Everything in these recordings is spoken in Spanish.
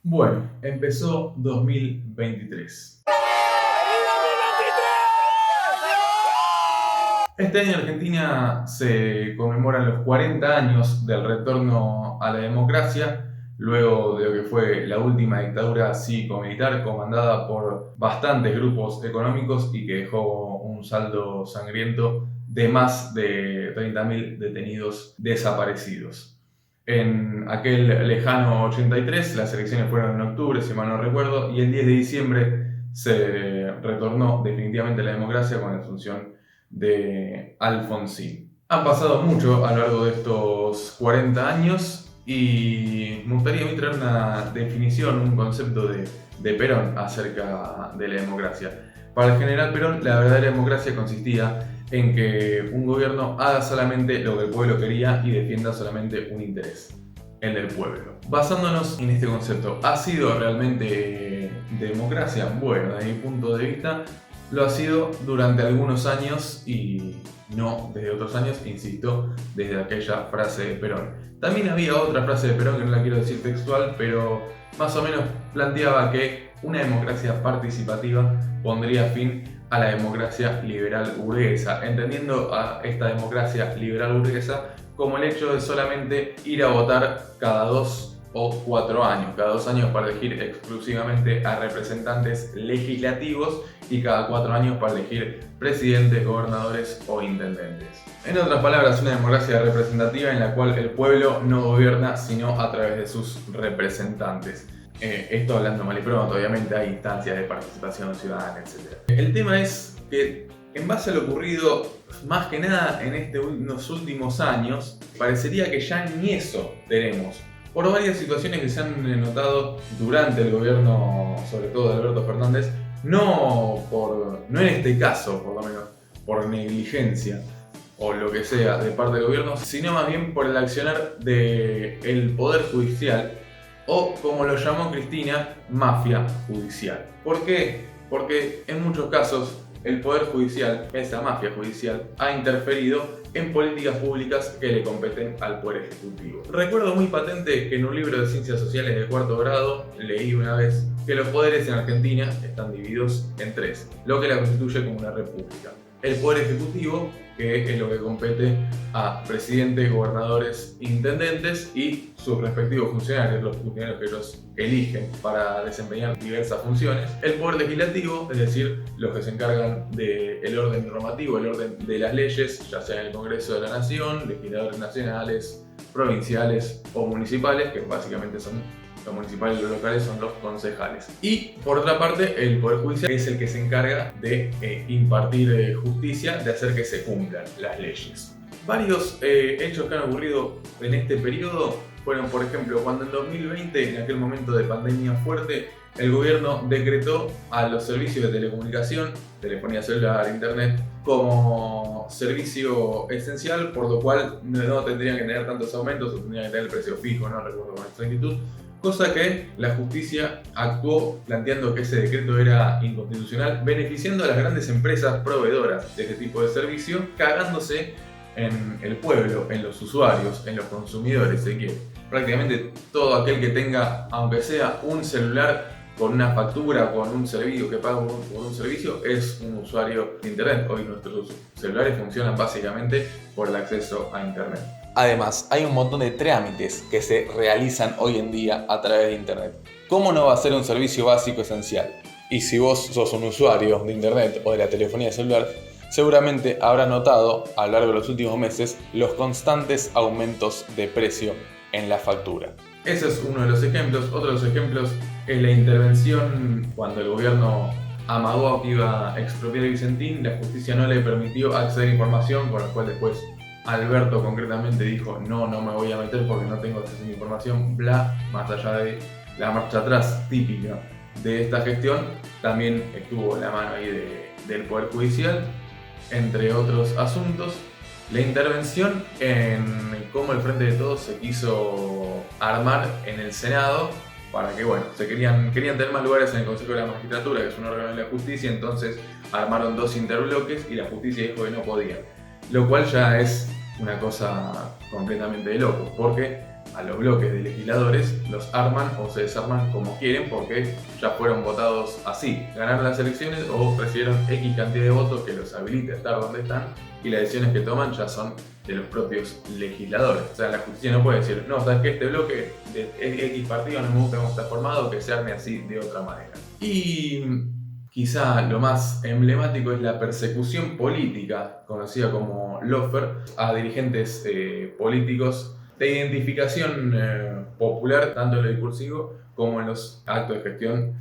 Bueno, empezó 2023. Este año en Argentina se conmemoran los 40 años del retorno a la democracia, luego de lo que fue la última dictadura cívico-militar comandada por bastantes grupos económicos y que dejó un saldo sangriento de más de 30.000 detenidos desaparecidos. En aquel lejano 83, las elecciones fueron en octubre, si mal no recuerdo, y el 10 de diciembre se retornó definitivamente a la democracia con la asunción de Alfonsín. Han pasado mucho a lo largo de estos 40 años y me gustaría a mí traer una definición, un concepto de Perón acerca de la democracia. Para el general Perón, la verdadera democracia consistía en que un gobierno haga solamente lo que el pueblo quería y defienda solamente un interés, el del pueblo. Basándonos en este concepto, ¿ha sido realmente democracia? Bueno, desde mi punto de vista, lo ha sido durante algunos años y no desde otros años, insisto, desde aquella frase de Perón. También había otra frase de Perón que no la quiero decir textual, pero más o menos planteaba que una democracia participativa pondría fin a la democracia liberal burguesa, entendiendo a esta democracia liberal burguesa como el hecho de solamente ir a votar cada 2 o 4 años, cada 2 años para elegir exclusivamente a representantes legislativos y cada 4 años para elegir presidentes, gobernadores o intendentes. En otras palabras, una democracia representativa en la cual el pueblo no gobierna sino a través de sus representantes. Esto hablando mal y pronto, obviamente hay instancias de participación ciudadana, etc. El tema es que en base a lo ocurrido, más que nada en estos últimos años, parecería que ya ni eso tenemos. Por varias situaciones que se han notado durante el gobierno, sobre todo de Alberto Fernández, no en este caso, por lo menos, por negligencia o lo que sea de parte del gobierno, sino más bien por el accionar del Poder Judicial, o como lo llamó Cristina, mafia judicial. ¿Por qué? Porque en muchos casos el Poder Judicial, esa mafia judicial, ha interferido en políticas públicas que le competen al Poder Ejecutivo. Recuerdo muy patente que en un libro de Ciencias Sociales de cuarto grado leí una vez que los poderes en Argentina están divididos en 3, lo que la constituye como una república. El Poder Ejecutivo, que es lo que compete a presidentes, gobernadores, intendentes y sus respectivos funcionarios, los funcionarios que ellos eligen para desempeñar diversas funciones. El Poder Legislativo, es decir, los que se encargan del orden normativo, el orden de las leyes, ya sea en el Congreso de la Nación, legisladores nacionales, provinciales o municipales, que básicamente son los municipales y los locales, son los concejales. Y por otra parte, el Poder Judicial es el que se encarga de impartir justicia, de hacer que se cumplan las leyes. Varios hechos que han ocurrido en este periodo fueron, por ejemplo, cuando en 2020, en aquel momento de pandemia fuerte, el gobierno decretó a los servicios de telecomunicación, telefonía celular, internet, como servicio esencial, por lo cual no tendrían que tener tantos aumentos o tendrían que tener el precio fijo, no recuerdo con exactitud. Cosa que la justicia actuó planteando que ese decreto era inconstitucional, beneficiando a las grandes empresas proveedoras de este tipo de servicio, cagándose en el pueblo, en los usuarios, en los consumidores, se quiere. Prácticamente todo aquel que tenga, aunque sea un celular con una factura, con un servicio, que paga por un servicio, es un usuario de internet. Hoy nuestros celulares funcionan básicamente por el acceso a internet. Además, hay un montón de trámites que se realizan hoy en día a través de internet. ¿Cómo no va a ser un servicio básico esencial? Y si vos sos un usuario de internet o de la telefonía celular, seguramente habrás notado a lo largo de los últimos meses los constantes aumentos de precio en la factura. Ese es uno de los ejemplos. Otro de los ejemplos es la intervención cuando el gobierno amagó que iba a expropiar a Vicentín. La justicia no le permitió acceder a información, con la cual después Alberto concretamente dijo no me voy a meter porque no tengo acceso a información, bla, más allá de la marcha atrás típica de esta gestión, también estuvo la mano ahí del Poder Judicial, entre otros asuntos. La intervención en cómo el Frente de Todos se quiso armar en el Senado para que, querían tener más lugares en el Consejo de la Magistratura, que es un órgano de la justicia, entonces armaron 2 interbloques y la justicia dijo que no podía. Lo cual ya es una cosa completamente de loco, porque a los bloques de legisladores, los arman o se desarman como quieren porque ya fueron votados así. Ganaron las elecciones o recibieron X cantidad de votos que los habilita a estar donde están y las decisiones que toman ya son de los propios legisladores. O sea, la justicia no puede decir, no, sabes que este bloque de X partido no me gusta cómo está formado, que se arme así de otra manera. Y quizá lo más emblemático es la persecución política, conocida como lawfare, a dirigentes políticos de identificación popular, tanto en lo discursivo como en los actos de gestión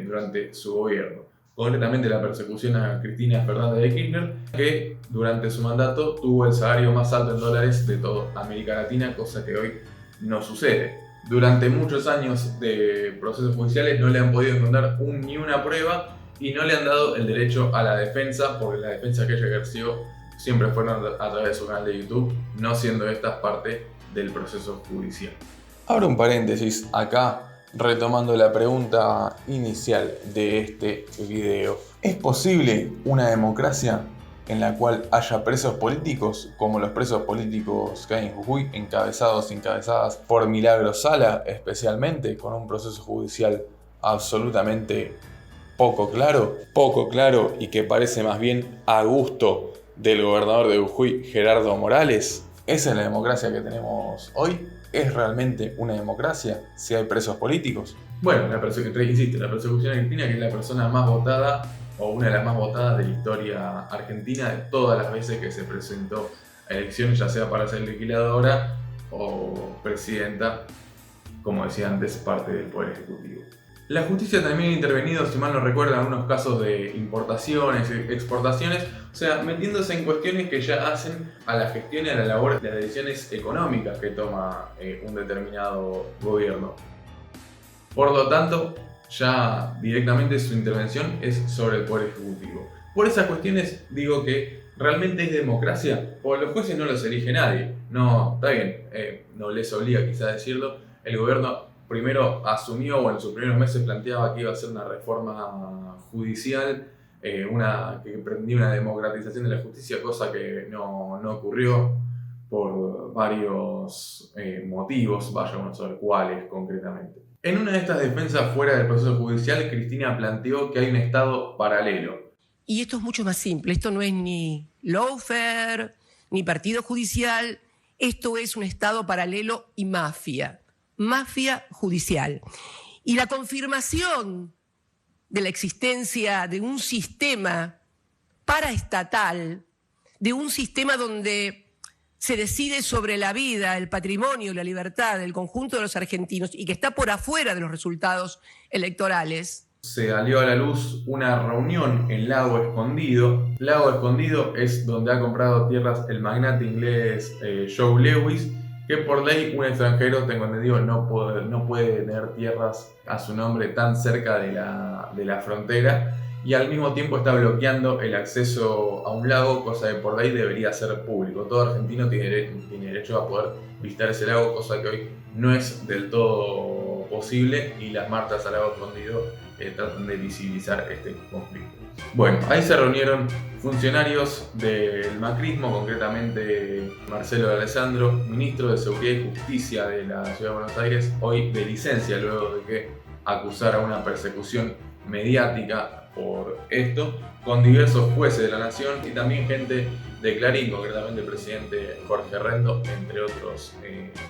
durante su gobierno. Concretamente la persecución a Cristina Fernández de Kirchner, que durante su mandato tuvo el salario más alto en dólares de toda América Latina, cosa que hoy no sucede. Durante muchos años de procesos judiciales no le han podido encontrar ni una prueba y no le han dado el derecho a la defensa, porque la defensa que ella ejerció siempre fueron a través de su canal de YouTube, no siendo esta parte del proceso judicial. Abro un paréntesis acá, retomando la pregunta inicial de este video. ¿Es posible una democracia en la cual haya presos políticos, como los presos políticos que hay en Jujuy, encabezadas por Milagro Sala, especialmente, con un proceso judicial absolutamente poco claro y que parece más bien a gusto del gobernador de Jujuy, Gerardo Morales? ¿Esa es la democracia que tenemos hoy? ¿Es realmente una democracia si hay presos políticos? Bueno, la persecución a Cristina, que es la persona más votada o una de las más votadas de la historia argentina de todas las veces que se presentó a elecciones, ya sea para ser legisladora o presidenta, como decía antes, parte del Poder Ejecutivo. La justicia también ha intervenido, si mal no recuerdo, en algunos casos de importaciones, exportaciones, o sea, metiéndose en cuestiones que ya hacen a la gestión y a la labor de las decisiones económicas que toma un determinado gobierno. Por lo tanto, ya directamente su intervención es sobre el Poder Ejecutivo. Por esas cuestiones digo que realmente es democracia, porque los jueces no los elige nadie. No, está bien, no les obliga quizá a decirlo. El gobierno primero asumió, o en sus primeros meses planteaba que iba a hacer una reforma judicial, que pretendía una democratización de la justicia, cosa que no ocurrió por varios motivos, vaya uno a saber cuáles concretamente. En una de estas defensas fuera del proceso judicial, Cristina planteó que hay un Estado paralelo. Y esto es mucho más simple, esto no es ni lawfare, ni partido judicial, esto es un Estado paralelo y mafia judicial. Y la confirmación de la existencia de un sistema paraestatal, de un sistema donde se decide sobre la vida, el patrimonio, la libertad del conjunto de los argentinos y que está por afuera de los resultados electorales. Se salió a la luz una reunión en Lago Escondido. Lago Escondido es donde ha comprado tierras el magnate inglés Joe Lewis, que por ley un extranjero, tengo entendido, no puede tener tierras a su nombre tan cerca de la frontera, y al mismo tiempo está bloqueando el acceso a un lago, cosa que por ley debería ser público. Todo argentino tiene derecho a poder visitar ese lago, cosa que hoy no es del todo posible, y las marchas al Lago Escondido tratan de visibilizar este conflicto. Bueno, ahí se reunieron funcionarios del macrismo, concretamente Marcelo de Alessandro, ministro de Seguridad y Justicia de la Ciudad de Buenos Aires, hoy de licencia luego de que acusara una persecución mediática por esto, con diversos jueces de la nación y también gente de Clarín, concretamente el presidente Jorge Rendo, entre otros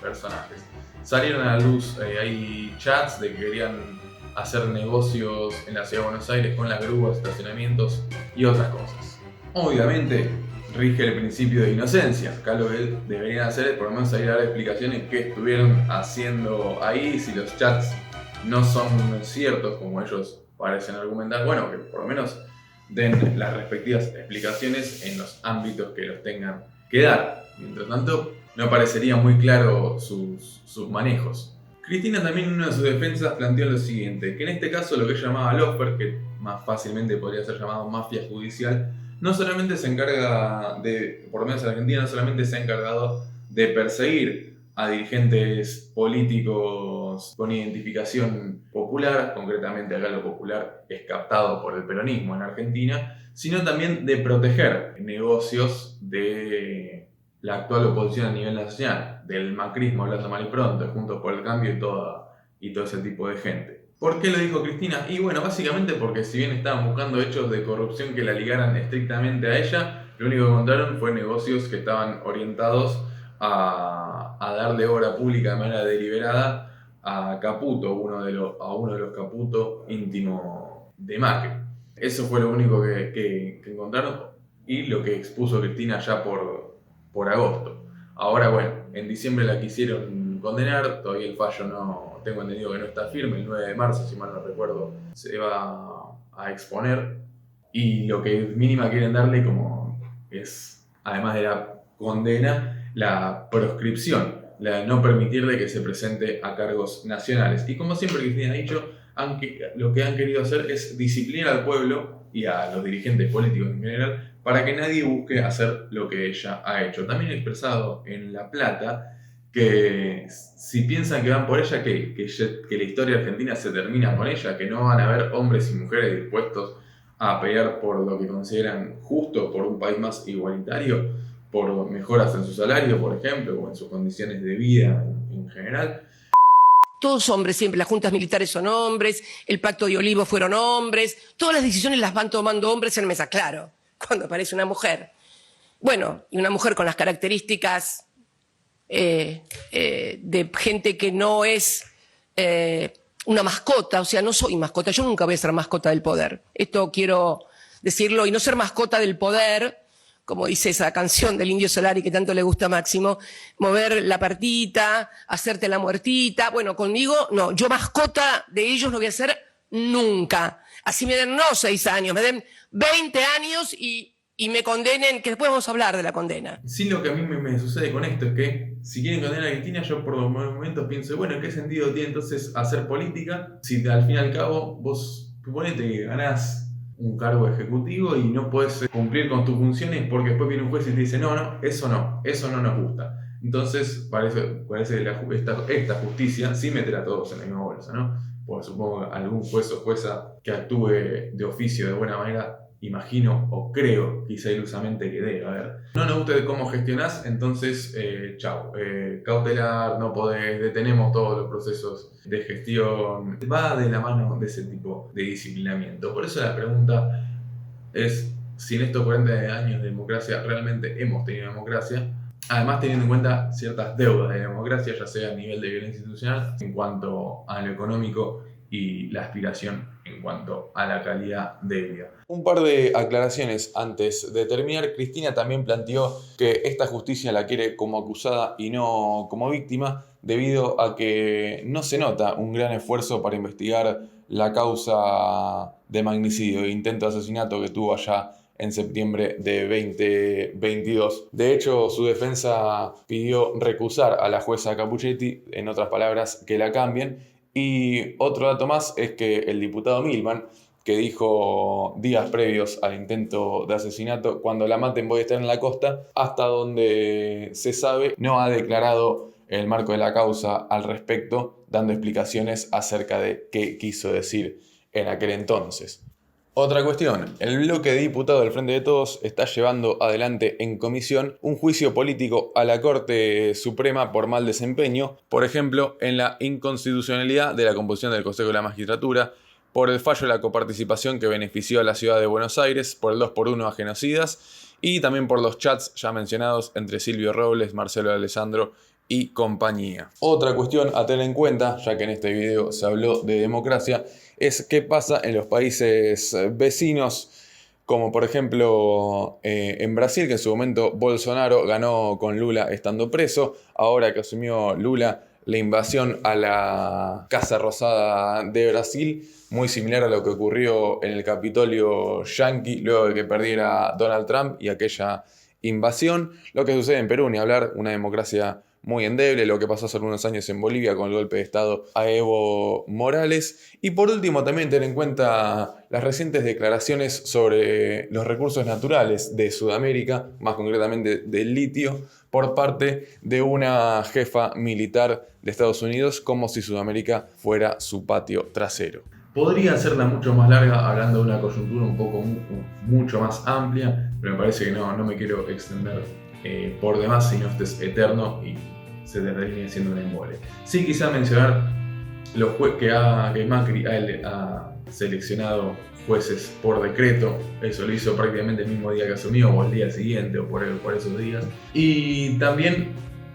personajes. Salieron a la luz, hay chats de que querían hacer negocios en la Ciudad de Buenos Aires con las grúas, estacionamientos y otras cosas. Obviamente rige el principio de inocencia. Acá lo que deberían hacer es por lo menos salir a dar explicaciones qué estuvieron haciendo ahí, si los chats no son ciertos como ellos parecen argumentar, bueno, que por lo menos den las respectivas explicaciones en los ámbitos que los tengan que dar. Mientras tanto, no parecería muy claro sus manejos. Cristina también en una de sus defensas planteó lo siguiente, que en este caso lo que ella llamaba lawfare, que más fácilmente podría ser llamado mafia judicial, no solamente se encarga de, por lo menos en Argentina, no solamente se ha encargado de perseguir a dirigentes políticos con identificación popular, concretamente acá lo popular es captado por el peronismo en Argentina, sino también de proteger negocios de la actual oposición a nivel nacional, del macrismo hablando mal y pronto, Juntos por el Cambio y todo ese tipo de gente. ¿Por qué lo dijo Cristina? Y bueno, básicamente porque si bien estaban buscando hechos de corrupción que la ligaran estrictamente a ella, lo único que encontraron fue negocios que estaban orientados a darle obra pública de manera deliberada a Caputo, a uno de los Caputo íntimo de Macri. Eso fue lo único que encontraron y lo que expuso Cristina ya por agosto. Ahora, bueno, en diciembre la quisieron condenar, todavía el fallo no, tengo entendido que no está firme, el 9 de marzo, si mal no recuerdo, se va a exponer. Y lo que mínima quieren darle como es, además de la condena, la proscripción, la de no permitirle que se presente a cargos nacionales. Y como siempre Cristina ha dicho, lo que han querido hacer es disciplinar al pueblo y a los dirigentes políticos en general para que nadie busque hacer lo que ella ha hecho. También ha expresado en La Plata que si piensan que van por ella, que la historia argentina se termina con ella, que no van a haber hombres y mujeres dispuestos a pelear por lo que consideran justo, por un país más igualitario, por mejoras en su salario, por ejemplo, o en sus condiciones de vida en general. Todos hombres, siempre las juntas militares son hombres, el Pacto de Olivos fueron hombres, todas las decisiones las van tomando hombres en mesa, claro, cuando aparece una mujer. Bueno, y una mujer con las características de gente que no es una mascota, o sea, no soy mascota, yo nunca voy a ser mascota del poder. Esto quiero decirlo, y no ser mascota del poder, como dice esa canción del Indio Solari que tanto le gusta a Máximo, mover la partita, hacerte la muertita. Bueno, conmigo no, yo mascota de ellos no voy a ser nunca. Así me den no 6 años, me den 20 años y me condenen, que después vamos a hablar de la condena. Sí, lo que a mí me sucede con esto es que si quieren condenar a Cristina, yo por momentos pienso, bueno, ¿en qué sentido tiene entonces hacer política si al fin y al cabo vos suponete que ganás un cargo ejecutivo y no podés cumplir con tus funciones porque después viene un juez y te dice no, eso no nos gusta? Entonces parece que esta justicia sí meterá a todos en la misma bolsa, ¿no? Porque supongo que algún juez o jueza que actúe de oficio de buena manera, imagino o creo, quizá ilusamente, que debe haber. No nos gusta cómo gestionás, entonces chau, cautelar, no podés, detenemos todos los procesos de gestión. Va de la mano de ese tipo de disciplinamiento. Por eso la pregunta es si en estos 40 años de democracia realmente hemos tenido democracia. Además, teniendo en cuenta ciertas deudas de democracia, ya sea a nivel de violencia institucional, en cuanto a lo económico y la aspiración en cuanto a la calidad de vida. Un par de aclaraciones antes de terminar. Cristina también planteó que esta justicia la quiere como acusada y no como víctima, debido a que no se nota un gran esfuerzo para investigar la causa de magnicidio e intento de asesinato que tuvo allá en septiembre de 2022. De hecho, su defensa pidió recusar a la jueza Capuchetti, en otras palabras, que la cambien. Y otro dato más es que el diputado Milman, que dijo días previos al intento de asesinato, cuando la maten voy a estar en la costa, hasta donde se sabe, no ha declarado el marco de la causa al respecto, dando explicaciones acerca de qué quiso decir en aquel entonces. Otra cuestión, el bloque de diputados del Frente de Todos está llevando adelante en comisión un juicio político a la Corte Suprema por mal desempeño, por ejemplo, en la inconstitucionalidad de la composición del Consejo de la Magistratura, por el fallo de la coparticipación que benefició a la ciudad de Buenos Aires, por el 2x1 a genocidas y también por los chats ya mencionados entre Silvio Robles, Marcelo Alessandro y compañía. Otra cuestión a tener en cuenta, ya que en este video se habló de democracia, es qué pasa en los países vecinos, como por ejemplo en Brasil, que en su momento Bolsonaro ganó con Lula estando preso. Ahora que asumió Lula, la invasión a la Casa Rosada de Brasil, muy similar a lo que ocurrió en el Capitolio yanqui luego de que perdiera Donald Trump y aquella invasión. Lo que sucede en Perú, ni hablar, una democracia muy endeble, lo que pasó hace algunos años en Bolivia con el golpe de Estado a Evo Morales. Y por último, también tener en cuenta las recientes declaraciones sobre los recursos naturales de Sudamérica, más concretamente del litio, por parte de una jefa militar de Estados Unidos, como si Sudamérica fuera su patio trasero. Podría hacerla mucho más larga, hablando de una coyuntura un poco mucho más amplia, pero me parece que no me quiero extender por demás, si no este es eterno y se termina siendo un embole. Sí, quizá mencionar los que Macri ha seleccionado jueces por decreto. Eso lo hizo prácticamente el mismo día que asumió, o el día siguiente, o por esos días. Y también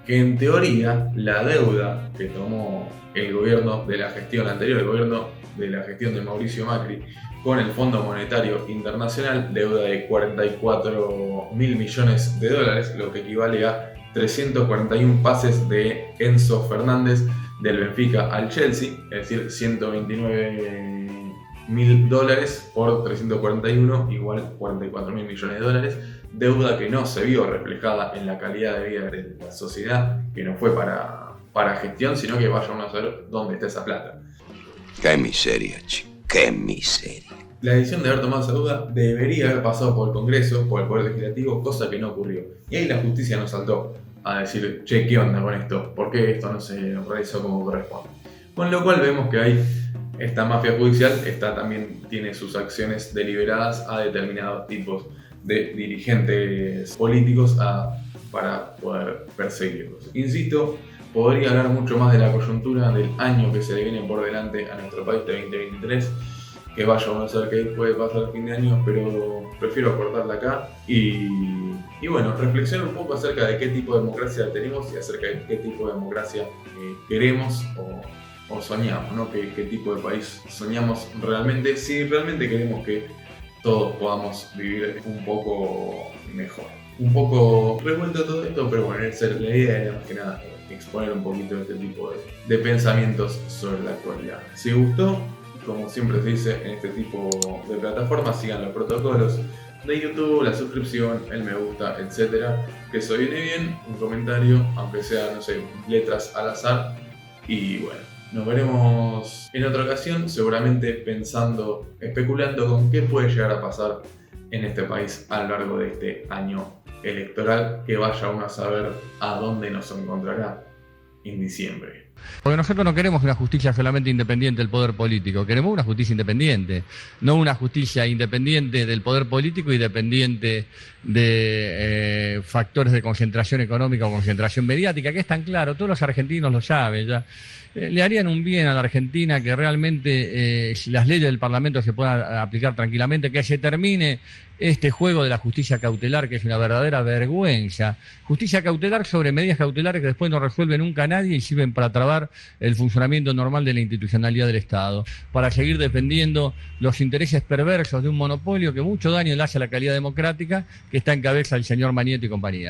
que en teoría la deuda que tomó el gobierno de la gestión anterior, el gobierno de la gestión de Mauricio Macri, con el Fondo Monetario Internacional, deuda de 44.000 millones de dólares, lo que equivale a 341 pases de Enzo Fernández del Benfica al Chelsea, es decir, 129.000 dólares por 341, igual 44.000 millones de dólares, deuda que no se vio reflejada en la calidad de vida de la sociedad, que no fue para gestión, sino que vaya uno a saber dónde está esa plata. Qué miseria, chico, qué miseria. La decisión de haber tomado esa deuda debería haber pasado por el Congreso, por el Poder Legislativo, cosa que no ocurrió. Y ahí la justicia nos saltó a decir, che, ¿qué onda con esto? ¿Por qué esto no se realizó como corresponde? Con lo cual vemos que hay esta mafia judicial, también tiene sus acciones deliberadas a determinados tipos de dirigentes políticos para poder perseguirlos. Insisto, podría hablar mucho más de la coyuntura del año que se le viene por delante a nuestro país de 2023, que vaya uno a saber qué puede pasar a fin de año, pero prefiero cortarla acá y bueno, reflexionar un poco acerca de qué tipo de democracia tenemos y acerca de qué tipo de democracia queremos o soñamos, ¿no? ¿Qué tipo de país soñamos realmente? Si realmente queremos que todos podamos vivir un poco mejor. Un poco revuelto todo esto, pero bueno, la idea era más que nada exponer un poquito de este tipo de pensamientos sobre la actualidad. Si gustó, como siempre se dice en este tipo de plataformas, sigan los protocolos de YouTube, la suscripción, el me gusta, etcétera. Que eso viene bien, un comentario, aunque sea, no sé, letras al azar. Y bueno, nos veremos en otra ocasión, seguramente especulando con qué puede llegar a pasar en este país a lo largo de este año electoral, que vaya uno a saber a dónde nos encontrará en diciembre. Porque nosotros no queremos una justicia solamente independiente del poder político, queremos una justicia independiente, no una justicia independiente del poder político y dependiente de factores de concentración económica o concentración mediática, que es tan claro, todos los argentinos lo saben ya. Le harían un bien a la Argentina que realmente las leyes del Parlamento se puedan aplicar tranquilamente, que se termine este juego de la justicia cautelar, que es una verdadera vergüenza. Justicia cautelar sobre medidas cautelares que después no resuelve nunca nadie y sirven para trabar el funcionamiento normal de la institucionalidad del Estado, para seguir defendiendo los intereses perversos de un monopolio que mucho daño le hace a la calidad democrática que está en cabeza el señor Manieto y compañía.